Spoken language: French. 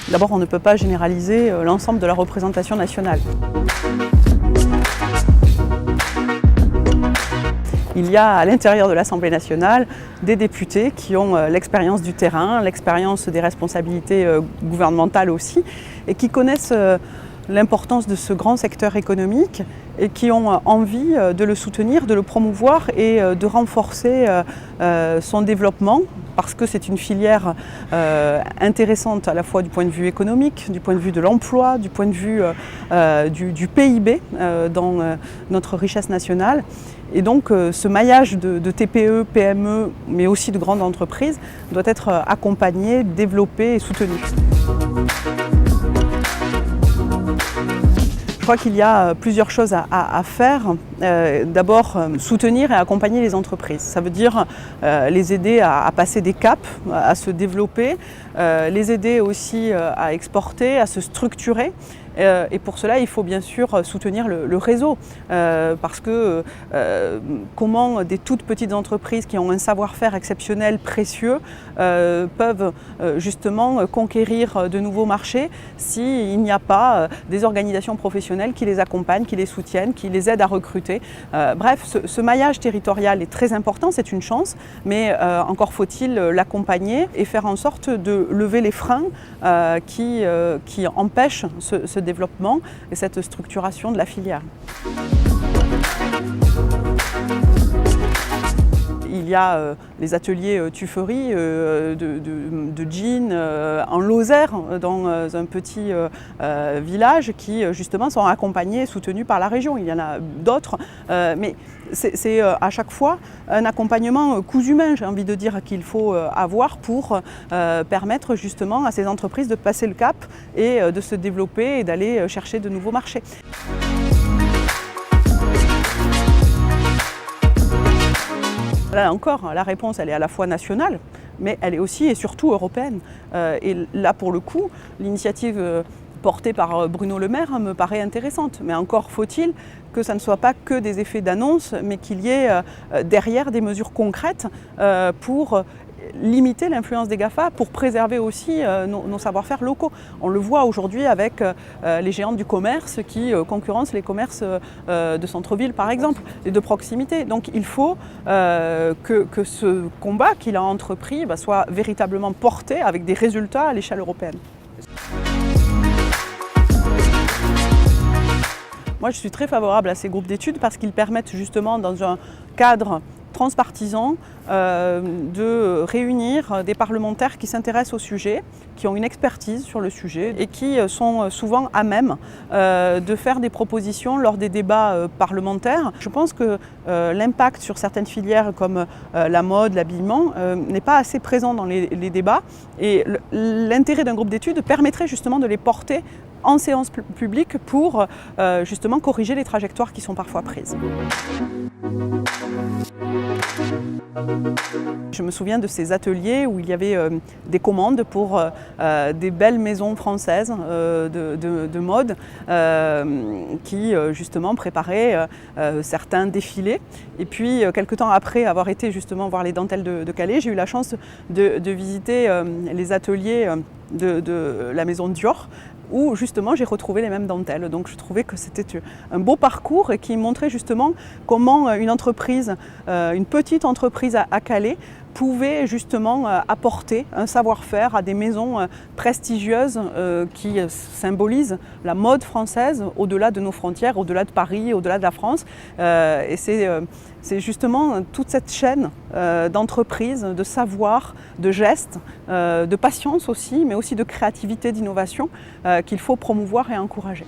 D'abord, on ne peut pas généraliser l'ensemble de la représentation nationale. Il y a à l'intérieur de l'Assemblée nationale des députés qui ont l'expérience du terrain, l'expérience des responsabilités gouvernementales aussi, et qui connaissent l'importance de ce grand secteur économique et qui ont envie de le soutenir, de le promouvoir et de renforcer son développement, parce que c'est une filière intéressante à la fois du point de vue économique, du point de vue de l'emploi, du point de vue du PIB dans notre richesse nationale. Et donc ce maillage de TPE, PME, mais aussi de grandes entreprises doit être accompagné, développé et soutenu. Je crois qu'il y a plusieurs choses à faire. D'abord, soutenir et accompagner les entreprises. Ça veut dire les aider à passer des caps, à se développer, les aider aussi à exporter, à se structurer. Et pour cela, il faut bien sûr soutenir le réseau, parce que comment des toutes petites entreprises qui ont un savoir-faire exceptionnel, précieux, peuvent justement conquérir de nouveaux marchés s'il n'y a pas des organisations professionnelles qui les accompagnent, qui les soutiennent, qui les aident à recruter. Bref, ce maillage territorial est très important, c'est une chance, mais encore faut-il l'accompagner et faire en sorte de lever les freins qui empêchent ce développement et cette structuration de la filière. Il y a les ateliers tufferie de jeans en Lozère, dans un petit village qui justement sont accompagnés et soutenus par la région. Il y en a d'autres, mais c'est à chaque fois un accompagnement cousu main, j'ai envie de dire, qu'il faut avoir pour permettre justement à ces entreprises de passer le cap et de se développer et d'aller chercher de nouveaux marchés. Là encore, la réponse elle est à la fois nationale, mais elle est aussi et surtout européenne. Et là pour le coup, l'initiative portée par Bruno Le Maire me paraît intéressante. Mais encore faut-il que ça ne soit pas que des effets d'annonce, mais qu'il y ait derrière des mesures concrètes pour limiter l'influence des GAFA, pour préserver aussi nos savoir-faire locaux. On le voit aujourd'hui avec les géants du commerce qui concurrencent les commerces de centre-ville par exemple, et de proximité. Donc il faut que ce combat qu'il a entrepris soit véritablement porté avec des résultats à l'échelle européenne. Moi je suis très favorable à ces groupes d'études parce qu'ils permettent justement dans un cadre transpartisan de réunir des parlementaires qui s'intéressent au sujet, qui ont une expertise sur le sujet et qui sont souvent à même de faire des propositions lors des débats parlementaires. Je pense que l'impact sur certaines filières comme la mode, l'habillement n'est pas assez présent dans les débats et l'intérêt d'un groupe d'études permettrait justement de les porter en séance publique pour justement corriger les trajectoires qui sont parfois prises. Je me souviens de ces ateliers où il y avait des commandes pour des belles maisons françaises de mode qui justement préparaient certains défilés. Et puis quelque temps après avoir été justement voir les dentelles de Calais, j'ai eu la chance de visiter les ateliers de la maison Dior, où justement j'ai retrouvé les mêmes dentelles. Donc je trouvais que c'était un beau parcours et qui montrait justement comment une entreprise, une petite entreprise à Calais, pouvait justement apporter un savoir-faire à des maisons prestigieuses qui symbolisent la mode française au-delà de nos frontières, au-delà de Paris, au-delà de la France. Et c'est justement toute cette chaîne d'entreprises, de savoir, de gestes, de patience aussi, mais aussi de créativité, d'innovation qu'il faut promouvoir et encourager.